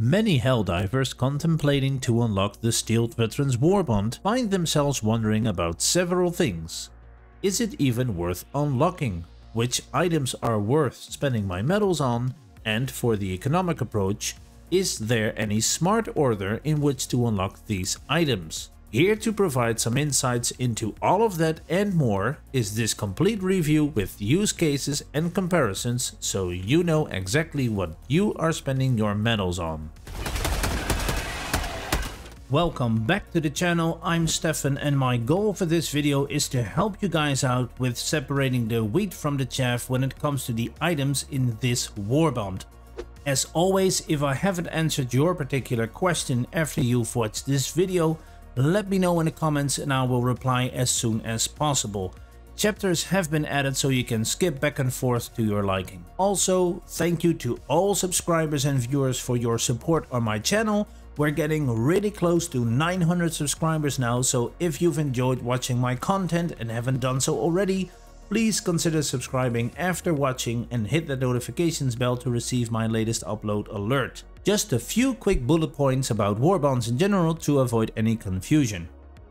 Many Helldivers contemplating to unlock the Steeled Veterans Warbond find themselves wondering about several things. Is it even worth unlocking? Which items are worth spending my medals on? And for the economic approach, is there any smart order in which to unlock these items? Here to provide some insights into all of that and more is this complete review with use cases and comparisons, so you know exactly what you are spending your medals on. Welcome back to the channel, I'm Stefan, and my goal for this video is to help you guys out with separating the wheat from the chaff when it comes to the items in this warbond. As always, if I haven't answered your particular question after you've watched this video, let me know in the comments and I will reply as soon as possible. Chapters have been added so you can skip back and forth to your liking. Also, thank you to all subscribers and viewers for your support on my channel. We're getting really close to 900 subscribers now, so if you've enjoyed watching my content and haven't done so already, please consider subscribing after watching and hit the notifications bell to receive my latest upload alert. Just a few quick bullet points about Warbonds in general to avoid any confusion.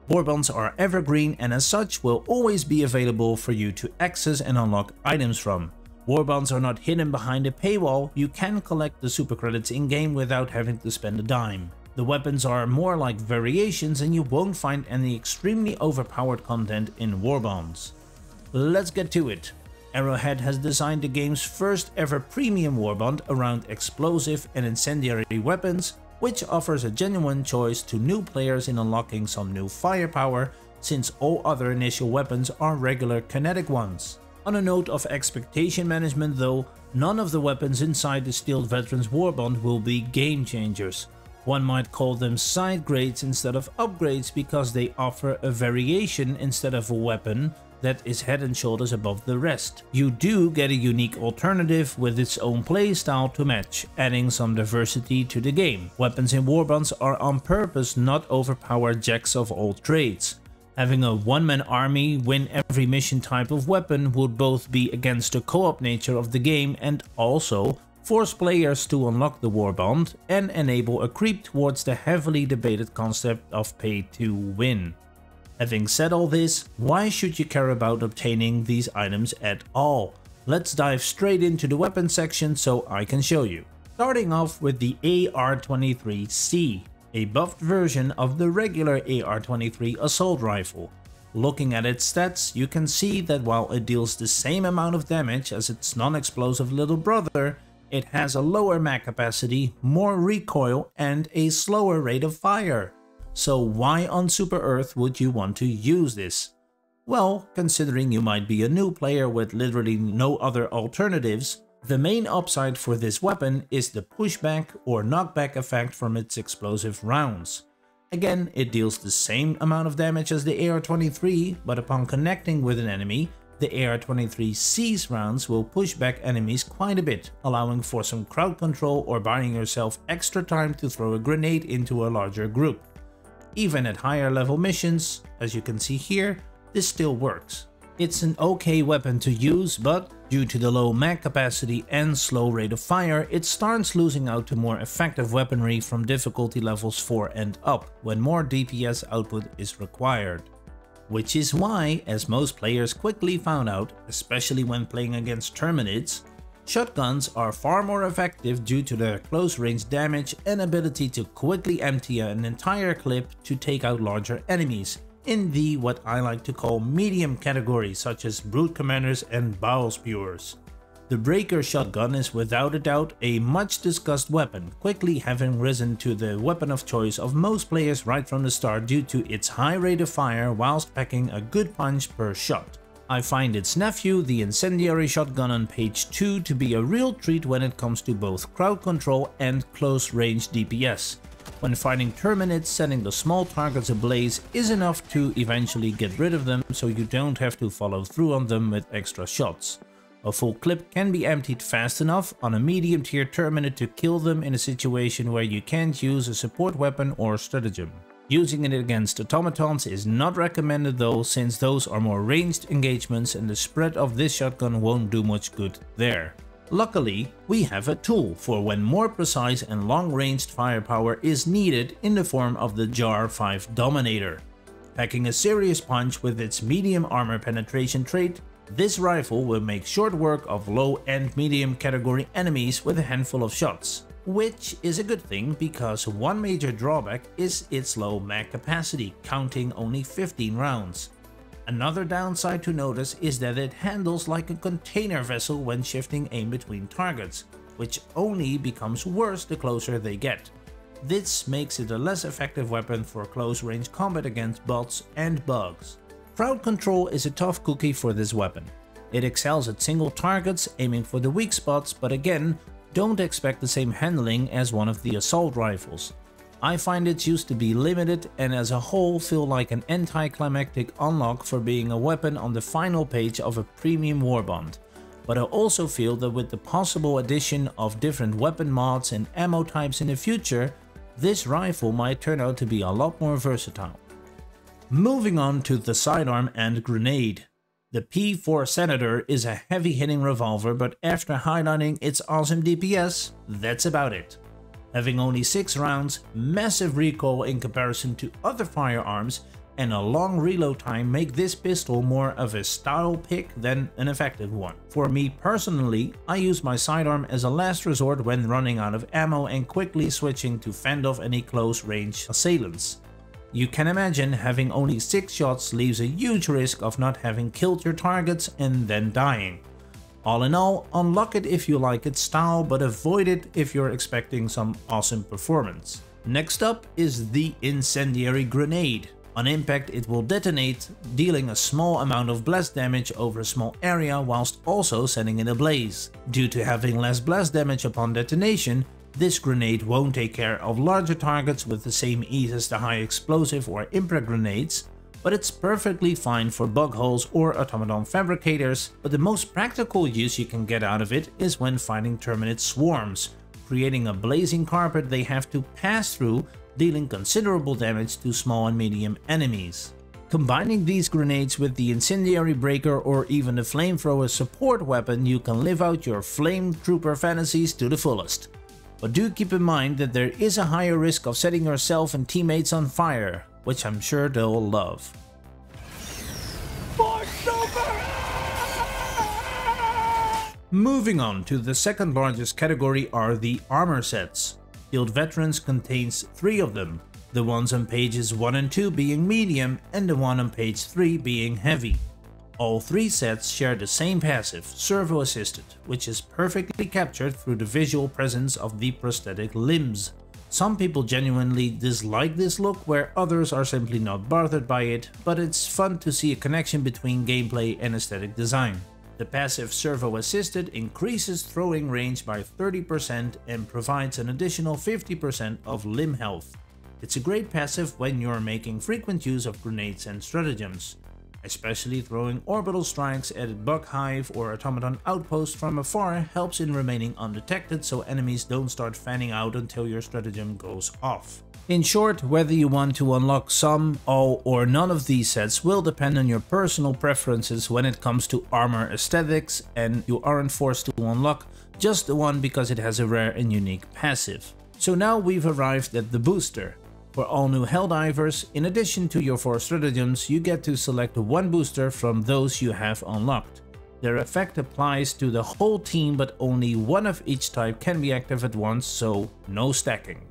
Warbonds are evergreen and as such will always be available for you to access and unlock items from. Warbonds are not hidden behind a paywall, you can collect the super credits in-game without having to spend a dime. The weapons are more like variations and you won't find any extremely overpowered content in Warbonds. Let's get to it. Arrowhead has designed the game's first ever premium warbond around explosive and incendiary weapons, which offers a genuine choice to new players in unlocking some new firepower, since all other initial weapons are regular kinetic ones. On a note of expectation management though, none of the weapons inside the Steeled Veterans Warbond will be game changers. One might call them side grades instead of upgrades because they offer a variation instead of a weapon that is head and shoulders above the rest. You do get a unique alternative with its own playstyle to match, adding some diversity to the game. Weapons in Warbonds are on purpose not overpowered jacks of all trades. Having a one-man army win every mission type of weapon would both be against the co-op nature of the game and also force players to unlock the Warbond and enable a creep towards the heavily debated concept of pay to win. Having said all this, why should you care about obtaining these items at all? Let's dive straight into the weapon section so I can show you. Starting off with the AR-23C, a buffed version of the regular AR-23 assault rifle. Looking at its stats, you can see that while it deals the same amount of damage as its non-explosive little brother, it has a lower mag capacity, more recoil, and a slower rate of fire. So why on Super Earth would you want to use this? Well, considering you might be a new player with literally no other alternatives, the main upside for this weapon is the pushback or knockback effect from its explosive rounds. Again, it deals the same amount of damage as the AR-23, but upon connecting with an enemy, the AR-23C's rounds will push back enemies quite a bit, allowing for some crowd control or buying yourself extra time to throw a grenade into a larger group. Even at higher level missions, as you can see here, this still works. It's an okay weapon to use, but due to the low mag capacity and slow rate of fire, it starts losing out to more effective weaponry from difficulty levels 4 and up, when more DPS output is required. Which is why, as most players quickly found out, especially when playing against Terminids, shotguns are far more effective due to their close range damage and ability to quickly empty an entire clip to take out larger enemies, in the what I like to call medium category such as Brute Commanders and Bowel Spewers. The Breaker shotgun is without a doubt a much discussed weapon, quickly having risen to the weapon of choice of most players right from the start due to its high rate of fire whilst packing a good punch per shot. I find its nephew, the incendiary shotgun on page 2, to be a real treat when it comes to both crowd control and close range DPS. When fighting Terminids, setting the small targets ablaze is enough to eventually get rid of them, so you don't have to follow through on them with extra shots. A full clip can be emptied fast enough on a medium tier Terminid to kill them in a situation where you can't use a support weapon or stratagem. Using it against automatons is not recommended though, since those are more ranged engagements and the spread of this shotgun won't do much good there. Luckily, we have a tool for when more precise and long-ranged firepower is needed in the form of the JAR 5 Dominator. Packing a serious punch with its medium armor penetration trait, this rifle will make short work of low and medium category enemies with a handful of shots. Which is a good thing because one major drawback is its low mag capacity, counting only 15 rounds. Another downside to notice is that it handles like a container vessel when shifting aim between targets, which only becomes worse the closer they get. This makes it a less effective weapon for close range combat against bots and bugs. Crowd control is a tough cookie for this weapon. It excels at single targets, aiming for the weak spots, but again, don't expect the same handling as one of the assault rifles. I find its use to be limited and as a whole feel like an anticlimactic unlock for being a weapon on the final page of a premium warbond. But I also feel that with the possible addition of different weapon mods and ammo types in the future, this rifle might turn out to be a lot more versatile. Moving on to the Sidearm and Grenade. The P4 Senator is a heavy hitting revolver, but after highlighting its awesome DPS, that's about it. Having only 6 rounds, massive recoil in comparison to other firearms, and a long reload time make this pistol more of a style pick than an effective one. For me personally, I use my sidearm as a last resort when running out of ammo and quickly switching to fend off any close range assailants. You can imagine having only 6 shots leaves a huge risk of not having killed your targets and then dying. All in all, unlock it if you like its style, but avoid it if you're expecting some awesome performance. Next up is the Incendiary Grenade. On impact it will detonate, dealing a small amount of blast damage over a small area whilst also setting it ablaze. Due to having less blast damage upon detonation, this grenade won't take care of larger targets with the same ease as the high explosive or impact grenades, but it's perfectly fine for bug holes or automaton fabricators. But the most practical use you can get out of it is when fighting terminate swarms, creating a blazing carpet they have to pass through, dealing considerable damage to small and medium enemies. Combining these grenades with the Incendiary Breaker or even the Flamethrower support weapon, you can live out your Flame Trooper fantasies to the fullest. But do keep in mind that there is a higher risk of setting yourself and teammates on fire, which I'm sure they'll love. Moving on to the second largest category are the armor sets. Steeled Veterans contains 3 of them, the ones on pages 1 and 2 being medium and the one on page 3 being heavy. All 3 sets share the same passive, servo assisted, which is perfectly captured through the visual presence of the prosthetic limbs. Some people genuinely dislike this look, where others are simply not bothered by it, but it's fun to see a connection between gameplay and aesthetic design. The passive servo assisted increases throwing range by 30% and provides an additional 50% of limb health. It's a great passive when you're making frequent use of grenades and stratagems. Especially throwing orbital strikes at a bug hive or automaton outpost from afar helps in remaining undetected so enemies don't start fanning out until your stratagem goes off. In short, whether you want to unlock some, all or none of these sets will depend on your personal preferences when it comes to armor aesthetics, and you aren't forced to unlock just the one because it has a rare and unique passive. So now we've arrived at the booster. For all new Helldivers, in addition to your 4 stratagems, you get to select 1 booster from those you have unlocked. Their effect applies to the whole team, but only 1 of each type can be active at once, so no stacking.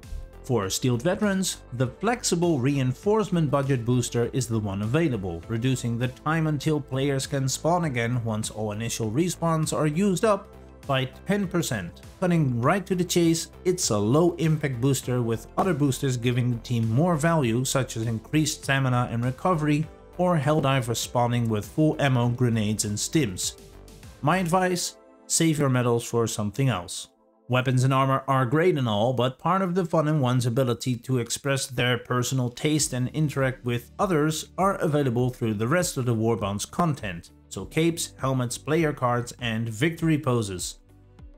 For Steeled Veterans, the flexible reinforcement budget booster is the one available, reducing the time until players can spawn again once all initial respawns are used up by 10%. Cutting right to the chase, it's a low impact booster with other boosters giving the team more value, such as increased stamina and recovery, or Helldivers spawning with full ammo, grenades and stims. My advice: save your medals for something else. Weapons and armor are great and all, but part of the fun in one's ability to express their personal taste and interact with others are available through the rest of the Warbonds content. So capes, helmets, player cards and victory poses.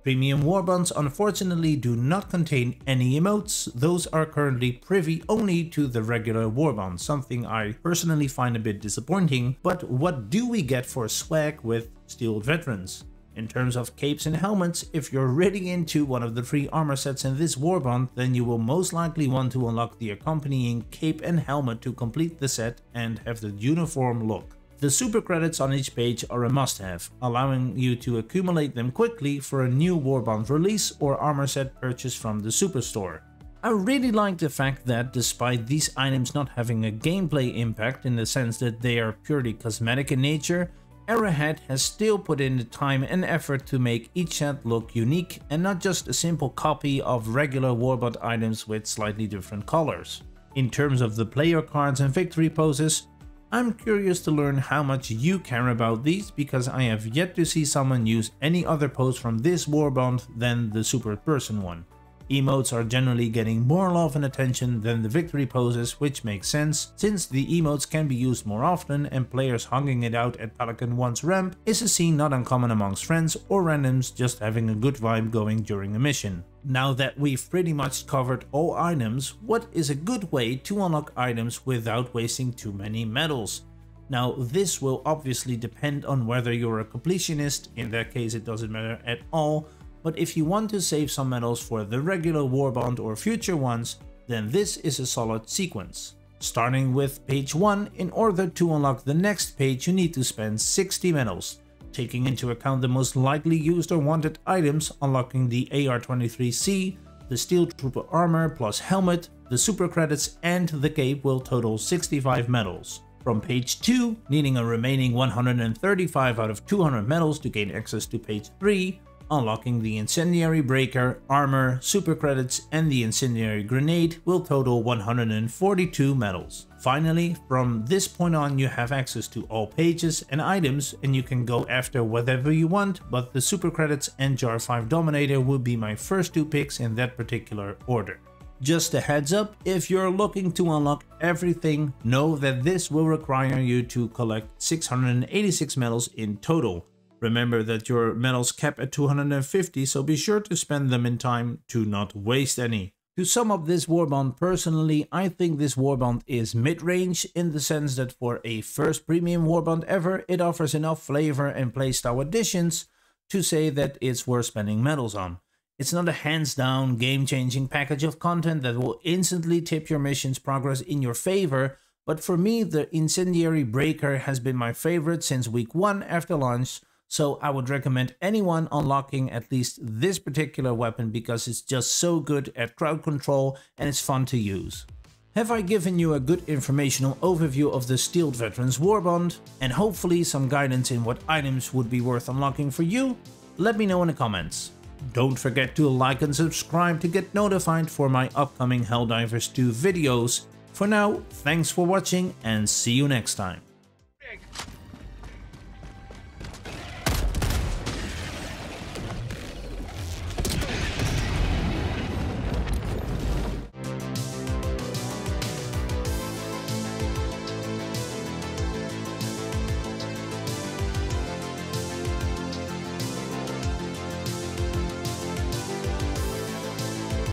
Premium Warbonds unfortunately do not contain any emotes. Those are currently privy only to the regular Warbond, something I personally find a bit disappointing. But what do we get for swag with Steeled Veterans? In terms of capes and helmets, if you're really into one of the 3 armor sets in this Warbond, then you will most likely want to unlock the accompanying cape and helmet to complete the set and have the uniform look. The super credits on each page are a must-have, allowing you to accumulate them quickly for a new Warbond release or armor set purchase from the superstore. I really like the fact that, despite these items not having a gameplay impact in the sense that they are purely cosmetic in nature, Arrowhead has still put in the time and effort to make each set look unique and not just a simple copy of regular Warbond items with slightly different colors. In terms of the player cards and victory poses, I'm curious to learn how much you care about these, because I have yet to see someone use any other pose from this Warbond than the super person one. Emotes are generally getting more love and attention than the victory poses, which makes sense, since the emotes can be used more often, and players hugging it out at Pelican 1's ramp is a scene not uncommon amongst friends or randoms just having a good vibe going during a mission. Now that we've pretty much covered all items, what is a good way to unlock items without wasting too many medals? Now this will obviously depend on whether you're a completionist, in that case it doesn't matter at all. But if you want to save some medals for the regular Warbond or future ones, then this is a solid sequence. Starting with page 1, in order to unlock the next page you need to spend 60 medals. Taking into account the most likely used or wanted items, unlocking the AR-23C, the Steel Trooper armor plus helmet, the super credits and the cape will total 65 medals. From page 2, needing a remaining 135 out of 200 medals to gain access to page 3, unlocking the Incendiary Breaker, armor, super credits and the Incendiary Grenade will total 142 medals. Finally, from this point on you have access to all pages and items and you can go after whatever you want, but the super credits and Jar 5 Dominator would be my first 2 picks in that particular order. Just a heads up, if you're looking to unlock everything, know that this will require you to collect 686 medals in total. Remember that your medals cap at 250, so be sure to spend them in time to not waste any. To sum up this Warbond, personally, I think this Warbond is mid-range in the sense that for a first premium Warbond ever, it offers enough flavor and playstyle additions to say that it's worth spending medals on. It's not a hands-down, game-changing package of content that will instantly tip your mission's progress in your favor, but for me, the Incendiary Breaker has been my favorite since week 1 after launch. So I would recommend anyone unlocking at least this particular weapon because it's just so good at crowd control and it's fun to use. Have I given you a good informational overview of the Steeled Veterans Warbond and hopefully some guidance in what items would be worth unlocking for you? Let me know in the comments. Don't forget to like and subscribe to get notified for my upcoming Helldivers 2 videos. For now, thanks for watching and see you next time.